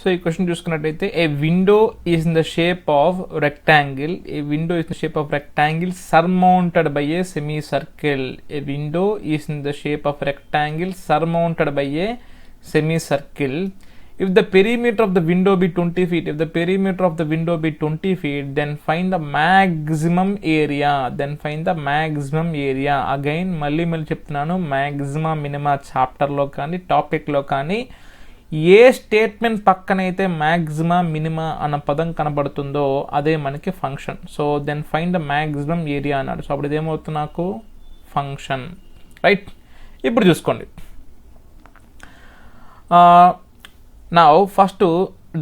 So ఈ question చూసుకున్నట్టయితే a window is in the shape of rectangle, a window is the shape of rectangle surmounted by a semi circle, a window is in the shape of rectangle surmounted by a semi circle. If the perimeter of the window be 20 feet, if the perimeter of the window be 20 feet, then find the maximum area, then find the maximum area. Again మళ్ళీ చెప్తున్నాను, మ్యాక్సిమా minima చాప్టర్లో కానీ టాపిక్లో కానీ ఏ statement పక్కనైతే మ్యాక్సిమా minima అన్న పదం కనబడుతుందో అదే మనకి function. So then find the maximum area అన్నాడు. సో అప్పుడు ఇదేమవుతుంది నాకు ఫంక్షన్, రైట్. ఇప్పుడు చూసుకోండి, నా ఫస్ట్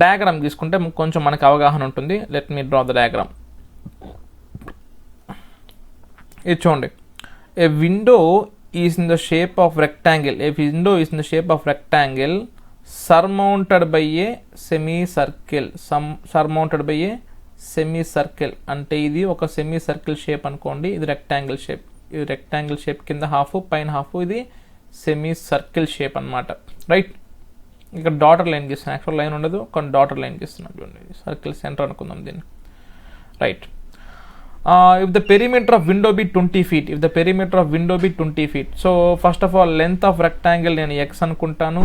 డయాగ్రామ్ తీసుకుంటే కొంచెం మనకు అవగాహన ఉంటుంది. Let me draw the diagram. ఇది చూడండి, a window is in the shape of rectangle, a window is in the shape of rectangle surmounted by a semi circle, surmounted by a semi circle అంటే ఇది ఒక semi circle shape అనుకోండి, ఇది rectangle shape, ఇది rectangle shape కింద half పైన half, ఇది semi circle shape అనమాట, రైట్. ఇక్కడ డాటర్ లైన్ గీస్తున్నాను, యాక్చువల్ లైన్ ఉండదు, కొన్ని డాటర్ లైన్ గీస్తున్నాను చూడండి, సర్కిల్ సెంటర్ అనుకుందాం దీన్ని, right. If the perimeter of window be 20 feet, if the perimeter of window be 20 feet, so first of all length of rectangle నేను x అనుకుంటాను,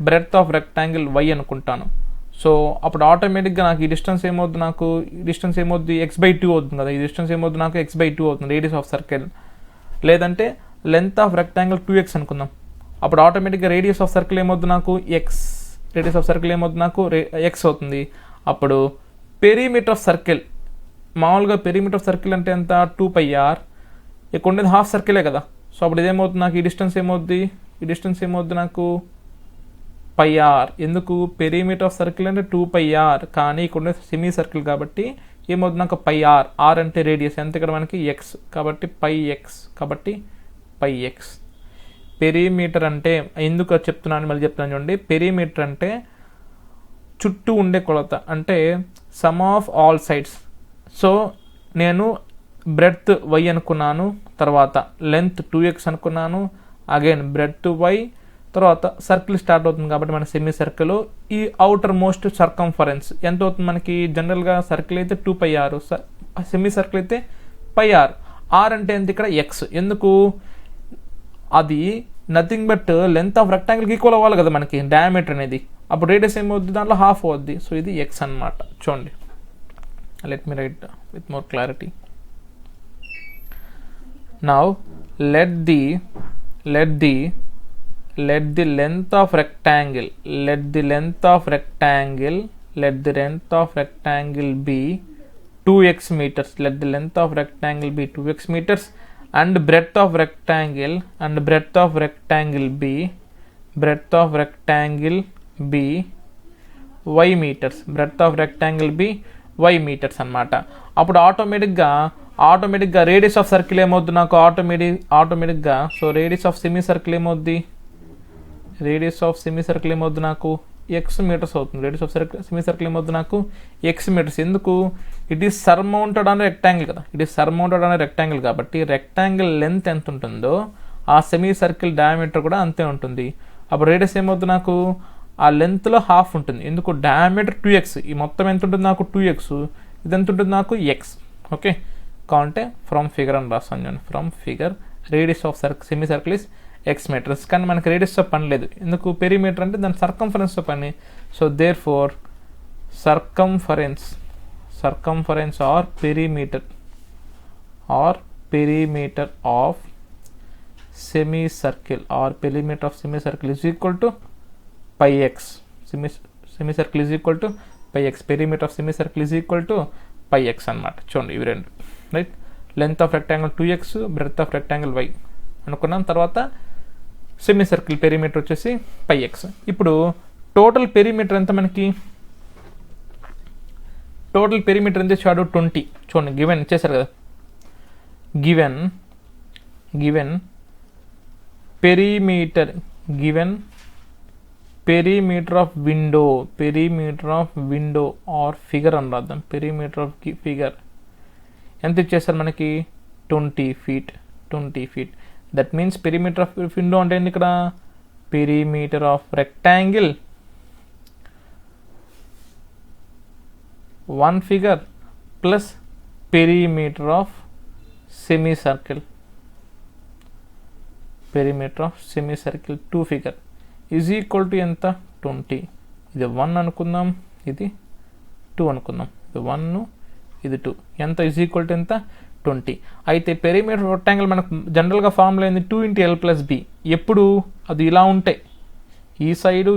breadth of rectangle y అనుకుంటాను. So అప్పుడు ఆటోమేటిక్గా నాకు ఈ డిస్టెన్స్ ఏమవుతుంది, నాకు ఈ డిస్టెన్స్ ఏమవుద్ది x/2 అవుతుంది కదా, ఈ డిస్టెన్స్ ఏమవుతుంది నాకు x/2 అవుతుంది, రేడియస్ ఆఫ్ సర్కిల్. లేదంటే లెంత్ ఆఫ్ రెక్టాంగిల్ 2x అనుకుందాం, అప్పుడు ఆటోమేటిక్గా రేడియస్ ఆఫ్ సర్కిల్ ఏమవుతుంది నాకు ఎక్స్, రేడియస్ ఆఫ్ సర్కిల్ ఏమవుతుంది నాకు ఎక్స్ అవుతుంది. అప్పుడు పెరిమీటర్ ఆఫ్ సర్కిల్, మామూలుగా పెరిమీటర్ ఆఫ్ సర్కిల్ అంటే ఎంత 2πr, ఇక్కడ ఉండేది హాఫ్ సర్కిలే కదా. సో అప్పుడు ఇదేమవుతుంది నాకు ఈ డిస్టెన్స్ ఏమవుద్ది, ఈ డిస్టెన్స్ ఏమవుద్ది నాకు πr. ఎందుకు, పెరిమీటర్ ఆఫ్ సర్కిల్ అంటే 2πr, కానీ ఇక్కడ ఉండే సెమీ సర్కిల్ కాబట్టి ఏమవుతుంది నాకు πr, r అంటే రేడియస్ ఎంత ఇక్కడ మనకి x, కాబట్టి πx, కాబట్టి πx. పెరిమీటర్ అంటే ఎందుకు చెప్తున్నాను మళ్ళీ చెప్తున్నాను చూడండి, పెరిమీటర్ అంటే చుట్టూ ఉండే కొలత, అంటే some of all sides. So నేను బ్రెడ్త్ y అనుకున్నాను, తర్వాత లెంత్ 2x అనుకున్నాను, అగైన్ బ్రెడ్త్ y, తర్వాత సర్కిల్ స్టార్ట్ అవుతుంది కాబట్టి మన సెమీ సర్కిల్ ఈ అవుటర్ మోస్ట్ సర్కంఫరెన్స్ ఎంత అవుతుంది మనకి, జనరల్గా సర్కిల్ అయితే 2πr, సెమీ సర్కిల్ అయితే πr, r అంటే ఎంత ఇక్కడ x. ఎందుకు, అది నథింగ్ బట్ లెంత్ ఆఫ్ రెక్టాంగిల్కి ఈక్వల్ అవ్వాలి కదా మనకి డయామీటర్ అనేది, అప్పుడు రేడియస్ ఏమవుద్ది దాంట్లో హాఫ్ అవుద్ది. సో ఇది x అనమాట. చూడండి, let me right with more clarity. Now let the length of rectangle, let the length of rectangle be 2x meters, let the length of rectangle be 2x meters, and breadth of rectangle be y meters, breadth of rectangle be y meters అన్నమాట. అప్పుడు ఆటోమేటిక్గా radius of circle ఏమవుద్ది నాకు ఆటోమేటిక్గా, so radius of semi circle ఏమవుద్ది, radius of semi circle ఏమవుద్ది నాకు X metres అవుతుంది, రేడియస్ ఆఫ్ సెమీ సర్కిల్ ఏమవుద్ది నాకు ఎక్స్ మీటర్స్. ఎందుకు, ఇట్ ఈస్ సర్మౌంటెడ్ అనే రెక్టాంగిల్ కదా, ఇట్ ఈస్ సర్మౌంటెడ్ అనే రెక్టాంగిల్ కాబట్టి రెక్టాంగిల్ లెంత్ ఎంత ఉంటుందో ఆ సెమీ సర్కిల్ డయామీటర్ కూడా అంతే ఉంటుంది. అప్పుడు రేడియస్ ఏమవుతుంది నాకు ఆ లెంత్లో హాఫ్ ఉంటుంది. ఎందుకు, డయామీటర్ 2x, ఈ మొత్తం ఎంత ఉంటుంది నాకు 2x, ఇది ఎంత ఉంటుంది నాకు x. ఓకే, కావాలంటే ఫ్రమ్ ఫిగర్ అని రాస్తాను నేను, from figure radius of semi circle is x metres. కానీ మనకి రేడియస్తో పని లేదు, ఎందుకు, పెరిమీటర్ అంటే దాని సర్కంఫరెన్స్తో పని. So therefore circumference or perimeter of semi circle is equal to πx, semi circle is equal to πx, perimeter of semi circle is equal to πx అనమాట. చూడండి ఇవి రెండు, right. Length of rectangle 2x, breadth of rectangle y అనుకున్నాం. తర్వాత semi circle perimeter వచ్చేసి πx. ఇప్పుడు total perimeter ఎంత మనకి, టోటల్ పెరిమీటర్ ఎంత ఇచ్చాడు 20. చూడండి గివెన్ ఇచ్చేసారు కదా, given perimeter of window are figure అని రాద్దాం, పెరిమీటర్ ఆఫ్ ఫిగర్ ఎంత ఇచ్చేసారు మనకి 20 feet. That means perimeter of window అంటే ఇక్కడ perimeter of rectangle 1 figure plus perimeter of semicircle. Perimeter of semicircle 2 figure is equal to ఎంత 20. ఇది 1 అనుకుందాం, ఇది 2 అనుకుందాం. ఇది 1, ఇది 2. ఎంత is equal to ఎంత 20. అయితే పెరిమీటర్ రెక్టాంగిల్ మనకు జనరల్గా ఫార్ములా ఏంది 2 × L + B. ఎప్పుడు అది ఇలా ఉంటాయి, ఈ సైడ్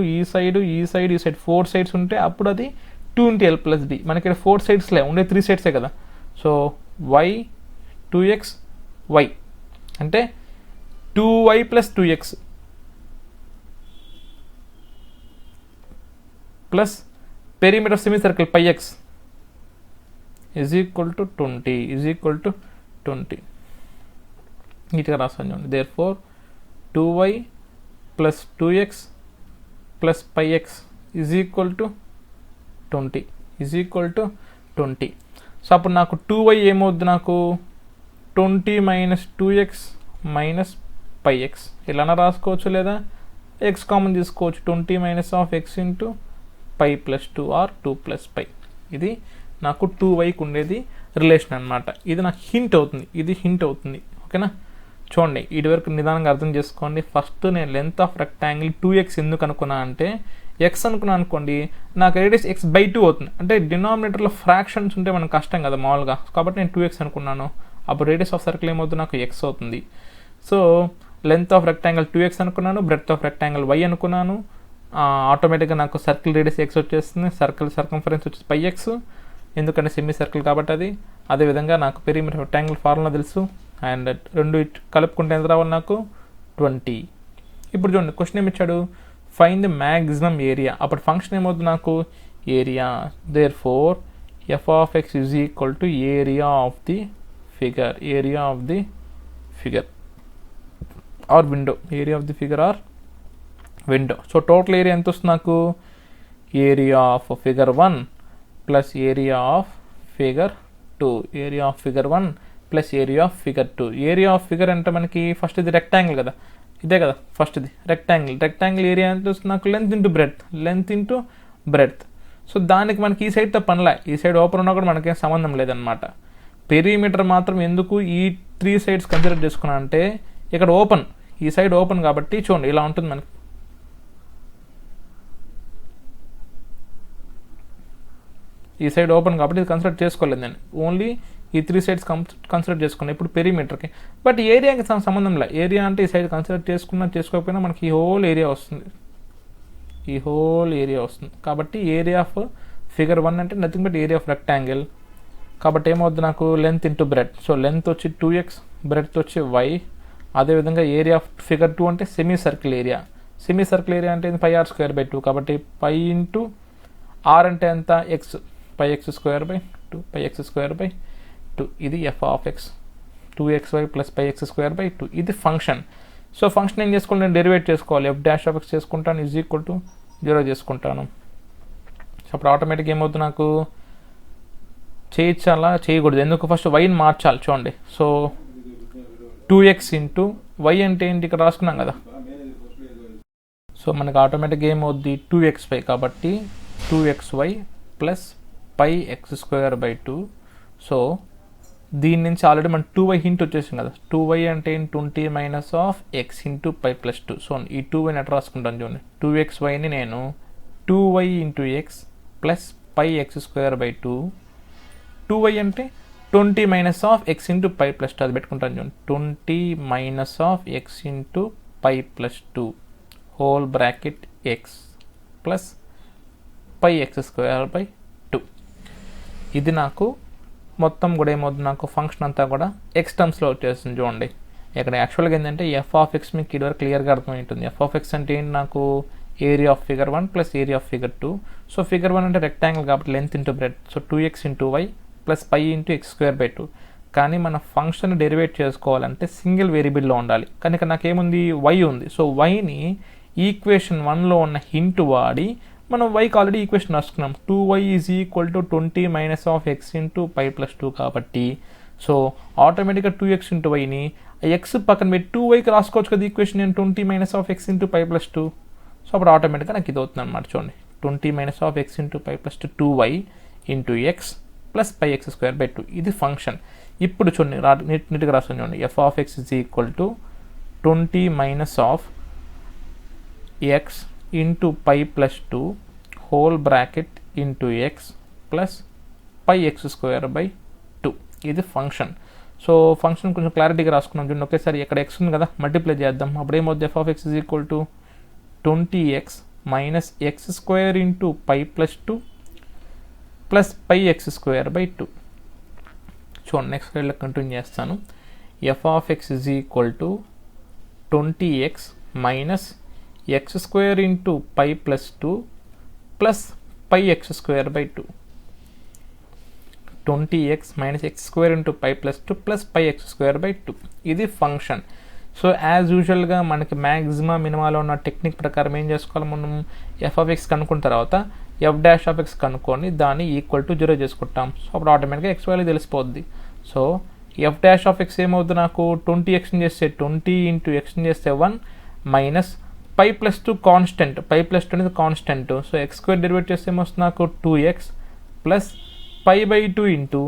4 సైడ్స్ ఉంటే అప్పుడు అది 2 × L + B. మనకి ఇక్కడ 4 సైడ్స్లే ఉండే, 3 సైడ్సే కదా. సో y 2x y అంటే 2y + 2x plus perimeter of semi circle πx is equal to 20 is equal to 20. నీట్గా రాసాను చూడండి. therefore 2y + 2x + πx is equal to 20 is equal to 20. So అప్పుడు నాకు 2y ఏమవుద్ది, నాకు 20 - 2x - πx ఇలానా రాసుకోవచ్చు, లేదా x కామన్ తీసుకోవచ్చు. 20 - of x × π + 2 ఆర్ 2 + π. ఇది నాకు 2yకి ఉండేది రిలేషన్ అనమాట. ఇది నాకు హింట్ అవుతుంది, ఇది హింట్ అవుతుంది. ఓకేనా, చూడండి ఇటు వరకు నిదానంగా అర్థం చేసుకోండి. ఫస్ట్ నేను లెంత్ ఆఫ్ రెక్టాంగిల్ 2x ఎందుకు అనుకున్నా అంటే, ఎక్స్ అనుకున్నా అనుకోండి నాకు రేడియస్ x/2 అవుతుంది. అంటే డినామినేటర్లో ఫ్రాక్షన్స్ ఉంటే మనకు కష్టం కదా మామూలుగా, కాబట్టి నేను 2x అనుకున్నాను. అప్పుడు రేడియస్ ఆఫ్ సర్కిల్ ఏమవుతుంది, నాకు x అవుతుంది. So length of rectangle 2x అనుకున్నాను, బ్రెడ్త్ ఆఫ్ రెక్టాంగిల్ y అనుకున్నాను. ఆటోమేటిక్గా నాకు సర్కిల్ రేడియస్ x వచ్చేస్తుంది, సర్కిల్ సర్కంఫరెన్స్ వచ్చేసి πx, ఎందుకంటే సెమీ సర్కిల్ కాబట్టి అది. అదేవిధంగా నాకు పెరిమీటర్ రెక్టాంగిల్ ఫార్ములా తెలుసు, అండ్ రెండు కలుపుకుంటే ఎంత రావాలి నాకు 20. ఇప్పుడు చూడండి క్వశ్చన్ ఏమి ఇచ్చాడు, ఫైండ్ ది మ్యాక్సిమం ఏరియా. అప్పుడు ఫంక్షన్ ఏమవుతుంది నాకు area. therefore f(x) is equal to area of the figure, area of the figure or window, area of the figure or window. So total area ఎంత వస్తుంది నాకు, area of figure 1 plus area of figure 2, area of figure 1 plus area of figure 2. Area of figure అంటే మనకి first ఇది rectangle కదా, ఇదే కదా first ఇది రెక్టాంగిల్ ఏరియా ఎంత వస్తుంది నాకు, లెంత్ ఇంటూ బ్రెడ్త్. సో దానికి మనకి ఈ సైడ్ పనిలే, ఈ సైడ్ ఓపెన్ ఉన్నా కూడా మనకేం సంబంధం లేదనమాట. పెరిమీటర్ మాత్రం ఎందుకు ఈ 3 సైడ్స్ కన్సిడర్ చేసుకున్నా అంటే, ఇక్కడ ఓపెన్, ఈ సైడ్ ఓపెన్ కాబట్టి చూడండి ఇలా ఉంటుంది మనకి. ఈ సైడ్ ఓపెన్ కాబట్టి ఇది కన్సిడర్ చేసుకోలేదు నేను, ఓన్లీ ఈ 3 సైడ్స్ కన్సిడర్ చేసుకున్నాను ఇప్పుడు పెరిమీటర్కి. బట్ ఏరియాకి సంబంధం లేదు. ఏరియా అంటే ఈ సైడ్ కన్సిడర్ చేసుకున్నా చేసుకోకపోయినా మనకి ఈ హోల్ ఏరియా వస్తుంది. కాబట్టి ఏరియా ఆఫ్ ఫిగర్ 1 అంటే nothing but area of rectangle. కాబట్టి ఏమవుతుంది నాకు length into breadth. So length వచ్చి 2x, బ్రెడ్త్ వచ్చి y. అదేవిధంగా ఏరియా ఆఫ్ ఫిగర్ 2 అంటే semi circle area. Semi circle area అంటే πr²/2 కాబట్టి π ఇంటూ r అంటే ఎంత x, πx²/2, πx²/2. ఇది f(x), 2xy + πx²/2. ఇది ఫంక్షన్. సో ఫంక్షన్ ఏం చేసుకోవాలి, నేను డెరివేట్ చేసుకోవాలి. f'(x) చేసుకుంటాను ఈజ్ ఈక్వల్ టు 0 చేసుకుంటాను. సో అప్పుడు ఆటోమేటిక్గా ఏమవుతుంది నాకు, చేయించాలా చేయకూడదు, ఎందుకు ఫస్ట్ వైని మార్చాలి చూడండి. సో 2x ఇంటూ y అంటే ఏంటి ఇక్కడ రాసుకున్నాం కదా. సో మనకి ఆటోమేటిక్గా ఏమవుద్ది 2xy కాబట్టి 2xy + πx²/2. సో దీని నుంచి ఆల్రెడీ మన 2y హింట్ వచ్చేసింది కదా. 2y అంటే 20 - of x × π + 2. సో ఈ 2yని ఎట్లా రాసుకుంటాను చూడండి, 2xyని నేను 2y × x + πx²/2. 2y అంటే 20 - of x × π + 2 అది పెట్టుకుంటాను చూడండి. 20 - of x × π + 2 whole bracket x + πx²/2. ఇది నాకు మొత్తం కూడా ఏమవుతుంది నాకు ఫంక్షన్ అంతా కూడా ఎక్స్ టర్మ్స్లో వచ్చేస్తుంది చూడండి. ఇక్కడ యాక్చువల్గా ఏంటంటే f(x) మీకు ఇదివరకు క్లియర్గా అర్థమవుతుంది. f(x) అంటే ఏంటి నాకు area of figure 1 plus area of figure 2. So figure 1 అంటే రెక్టాంగిల్ కాబట్టి length into breadth. So 2x × y + π × x²/2. కానీ మన ఫంక్షన్ డెరివేట్ చేసుకోవాలంటే సింగిల్ వేరియబుల్లో ఉండాలి. కానీ ఇక్కడ నాకేముంది y ఉంది. సో yని ఈక్వేషన్ 1లో ఉన్న హింట్ వాడి మనం వైకి ఆల్రెడీ ఈక్వేషన్ రాసుకున్నాం. 2y = 20 - of x × π + 2 కాబట్టి సో ఆటోమేటిక్గా 2x × yని ఎక్స్ పక్కన పెట్టి 2yకి రాసుకోవచ్చు కదా ఈక్వేషన్, నేను 20 - of x × π + 2. సో అప్పుడు ఆటోమేటిక్గా నాకు ఇది అవుతుంది అనమాట చూడండి. 20 - of x × π + 2 2y into x plus pi x square by 2. ఇది ఫంక్షన్. ఇప్పుడు చూడండి నీట్గా రాస్తాను చూడండి. F of x is equal to 20 minus of x into pi plus 2 whole bracket into x plus pi x square by 2. ఇది function. So function కొంచెం క్లారిటీగా రాసుకున్నాం చూడండి. ఒకేసారి ఇక్కడ ఎక్స్ ఉంది కదా, మల్టిప్లై చేద్దాం. అప్పుడు ఏమవుతుంది, f of x is equal to 20x minus x square into pi plus 2 plus pi x square by 2. చూడండి నెక్స్ట్ స్లైడ్లో కంటిన్యూ చేస్తాను. F of x is equal to 20x minus x square into pi plus 2 plus pi x square by 2. 20x minus x square into pi plus 2 plus pi x square by 2. ఇది function. So as యూజువల్గా మనకి మ్యాక్సిమా మినిమాలో ఉన్న technique ప్రకారం ఏం చేసుకోవాలి, మనం F of X కనుక్కున్న తర్వాత ఎఫ్ డాష్ ఆఫ్ ఎక్స్ కనుక్కొని దాన్ని ఈక్వల్ టు 0 చేసుకుంటాం. సో అప్పుడు ఆటోమేటిక్గా ఎక్స్ వాల్యూ తెలిసిపోద్ది. So F dash of x ఏమవుతుంది, నాకు 20x చేస్తే 20 ఇంటూ ఎక్స్ చేస్తే 1 minus pi plus 2 constant. Pi plus 2 అనేది constant. So x square derivate చేస్తే ఏమొస్తుంది, నాకు 2x plus pi by 2 into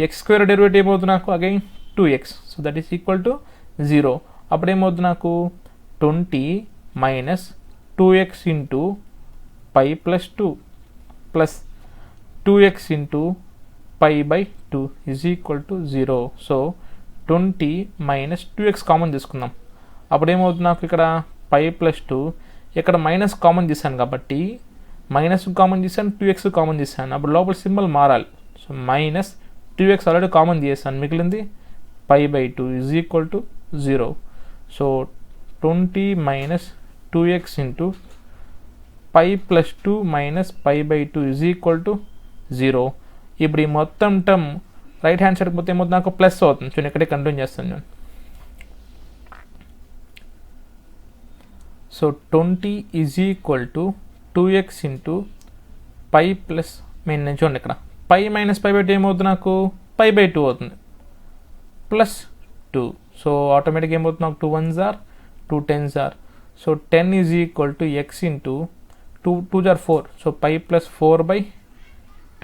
x square derivate ఏమవుతుంది, నాకు again 2x. So that is equal to 0. అప్పుడు ఏమవుతుంది, నాకు 20 minus 2x into pi plus 2 plus 2x into pi by 2 is equal to 0. So 20 minus 2x common తీసుకుందాం. అప్పుడు ఏమవుతుంది, నాకు ఇక్కడ పై ప్లస్ 2, ఇక్కడ మైనస్ కామన్ తీసాను కాబట్టి మైనస్ కామన్ తీసాను, 2x కామన్ తీసాను. అప్పుడు లోపల సింబల్ మారాలి. So minus 2x already common చేసాను, మిగిలింది pi by 2 is equal to 0. So 20 minus 2x into pi plus 2 minus pi by 2 is equal to 0. ఇప్పుడు ఈ మొత్తం టర్మ్ రైట్ హ్యాండ్ సైడ్కి పోతే ఏమవుతుంది, నాకు ప్లస్ అవుతుంది. చూడండి ఇక్కడే కంటిన్యూ చేస్తాను చూడండి. So 20 is equal to 2x into pi plus నేను చూడండి ఇక్కడ పై మైనస్ పై బై 2 ఏమవుతుంది, నాకు పై బై 2 అవుతుంది ప్లస్ 2. సో ఆటోమేటిక్గా ఏమవుతుంది, నాకు 2 1s are 2 10s are. So 10 is equal to x into 2 2s are 4. So pi plus 4 by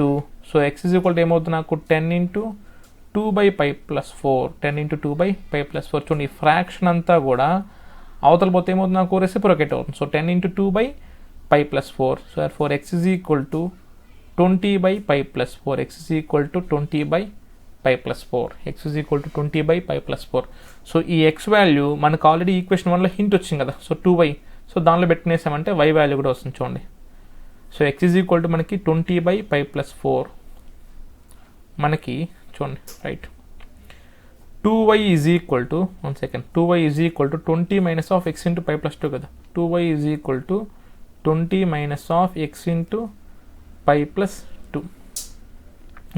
2. So x is equal to ఏమవుతుంది, నాకు 10 into 2 by pi plus 4. 10 into 2 by pi plus 4. చూడండి ఈ fraction అంతా కూడా అవతల పోతే ఏమవుతుంది, నాకు రెసిప్రొకేట్ అవుతుంది. So 10 into 2 by pi plus 4. So four x is equal to 20 by pi plus 4. X is equal to 20 by pi plus 4. X is equal to 20 by pi plus 4. So ఈ x value మనకు already equation 1లో hint వచ్చింది కదా, so 2y. So దానిలో పెట్టినేసామంటే y value కూడా వస్తుంది చూడండి. So x is equal to మనకి 20 బై పై ప్లస్ 4 మనకి చూడండి right. 2y is equal to 2y is equal to 20 minus of x into pi plus 2 కదా. 2y is equal to 20 minus of x into pi plus 2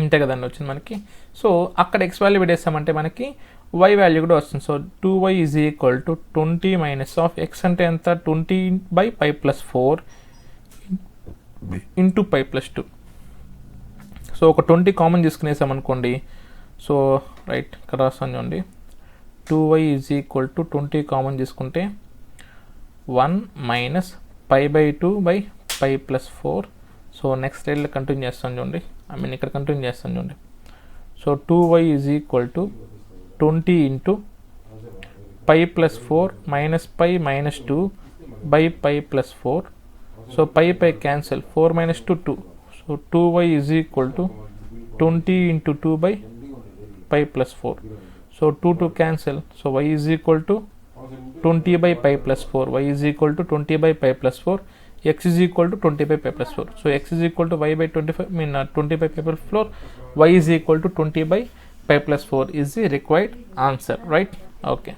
ఇంతే కదండి వచ్చింది మనకి. So అక్కడ X value పెట్టేస్తామంటే మనకి y value కూడా వస్తుంది. So 2y is equal to 20 minus of x అంటే ఎంత, 20 by pi plus 4 into pi plus 2. So ఒక 20 కామన్ తీసుకునేసాం అనుకోండి. సో రైట్ ఇక్కడ రాస్తాను చూడండి. 2y is equal to 20 common తీసుకుంటే 1 minus pi by 2 by pi plus 4. So next స్లైడ్లో continue చేస్తాను చూడండి. ఇక్కడ కంటిన్యూ చేస్తాను చూడండి. So 2y is equal to 20 into pi plus 4 minus pi minus 2 by pi plus 4. So pi cancel, 4 minus 2 2. So 2y is equal to 20 into 2 by pi plus 4. So 2 2 cancel. So y is equal to 20 by pi plus 4. y is equal to 20 by pi plus 4. x is equal to 20 by pi plus 4. So x is equal to y by 20 by pi plus 4. Y is equal to 20 by pi plus 4 is the required answer, right? Okay.